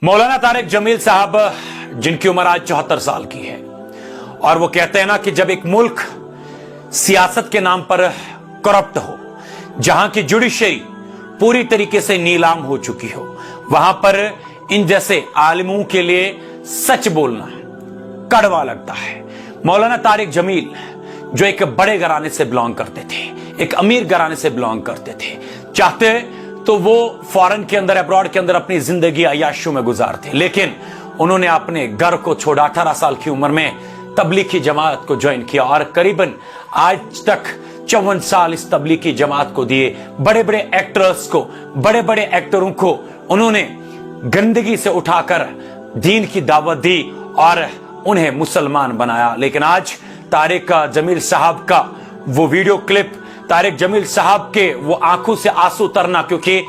मौलाना तारिक जमील साहब जिनकी उम्र आज 74 साल की है और वो कहते हैं ना कि जब एक मुल्क सियासत के नाम पर करप्ट हो, जहां की जुडिशरी पूरी तरीके से नीलाम हो चुकी हो, वहां पर इन जैसे आलिमों के लिए सच बोलना कड़वा लगता है। मौलाना तारिक जमील जो एक बड़े घराने से बिलोंग करते थे, एक अमीर घराने से बिलोंग करते थे, चाहते तो वो फॉरेन के अंदर, अब्रॉड के अंदर अपनी जिंदगी अय्याशों में गुजारते, लेकिन उन्होंने अपने घर को छोड़ा। 18 साल की उम्र में तबलीगी जमात को ज्वाइन किया और करीबन आज तक 54 साल इस तबलीगी जमात को दिए। बड़े बड़े एक्टर्स को, बड़े बड़े एक्टरों को उन्होंने गंदगी से उठाकर दीन की दावत दी और उन्हें मुसलमान बनाया। लेकिन आज तारिक जमील साहब का वो वीडियो क्लिप, तारिक जमील साहब के वो आंखों से आंसू उतरना, क्योंकि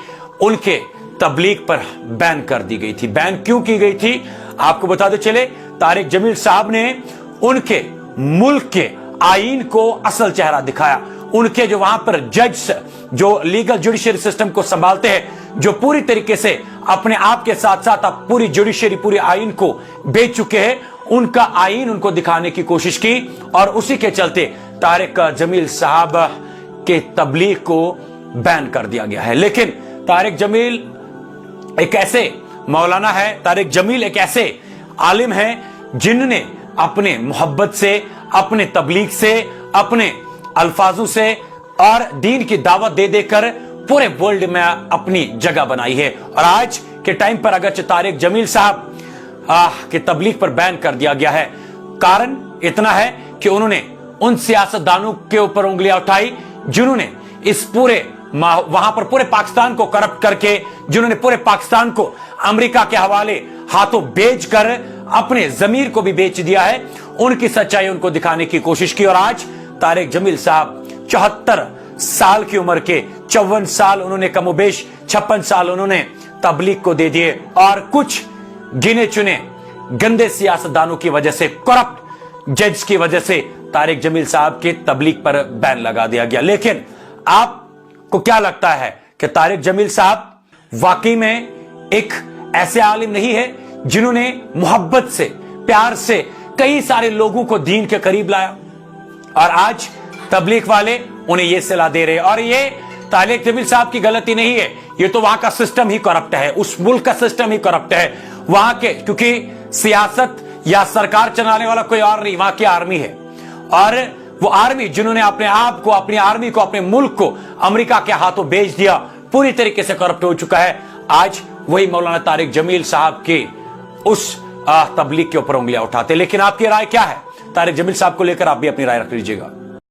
उनके तबलीग पर बैन कर दी गई थी। बैन क्यों की गई थी आपको बताते चले। तारिक जमील साहब ने उनके मुल्क के आईन को असल चेहरा दिखाया। उनके जो वहां पर जज, जो लीगल जुडिशरी सिस्टम को संभालते हैं, जो पूरी तरीके से अपने आप के साथ साथ अब पूरी जुडिशरी, पूरी आईन को बेच चुके हैं, उनका आईन उनको दिखाने की कोशिश की और उसी के चलते तारिक जमील साहब के तबलीग को बैन कर दिया गया है। लेकिन तारिक जमील एक ऐसे मौलाना है, तारिक जमील एक ऐसे आलिम है जिन्होंने अपने मोहब्बत से, अपने तबलीग से, अपने अल्फाजों से और दीन की दावत दे देकर पूरे वर्ल्ड में अपनी जगह बनाई है। और आज के टाइम पर अगर तारिक जमील साहब के तबलीग पर बैन कर दिया गया है, कारण इतना है कि उन्होंने उन सियासतदानों के ऊपर उंगलियां उठाई जिन्होंने इस पूरे वहां पर पूरे पाकिस्तान को करप्ट करके, जिन्होंने पूरे पाकिस्तान को अमेरिका के हवाले हाथों बेचकर अपने जमीर को भी बेच दिया है। उनकी सच्चाई उनको दिखाने की कोशिश की और आज तारिक जमील साहब 74 साल की उम्र के 54 साल उन्होंने कमोबेश 56 साल उन्होंने तबलीग को दे दिए और कुछ गिने चुने गंदे सियासतदानों की वजह से, करप्ट जज की वजह से तारिक जमील साहब के तबलीग पर बैन लगा दिया गया। लेकिन आपको क्या लगता है कि तारिक जमील साहब वाकई में एक ऐसे आलिम नहीं है जिन्होंने मोहब्बत से, प्यार से कई सारे लोगों को दीन के करीब लाया और आज तबलीग वाले उन्हें यह सलाह दे रहे हैं। और ये तारिक जमील साहब की गलती नहीं है, ये तो वहां का सिस्टम ही करप्ट है, उस मुल्क का सिस्टम ही करप्ट है वहां के, क्योंकि सियासत या सरकार चलाने वाला कोई और नहीं, वहां की आर्मी है। और वो आर्मी जिन्होंने अपने आप को, अपनी आर्मी को, अपने मुल्क को अमेरिका के हाथों बेच दिया, पूरी तरीके से करप्ट हो चुका है। आज वही मौलाना तारिक जमील साहब के उस तबलीग के ऊपर उंगलियां उठाते। लेकिन आपकी राय क्या है तारिक जमील साहब को लेकर? आप भी अपनी राय रख लीजिएगा।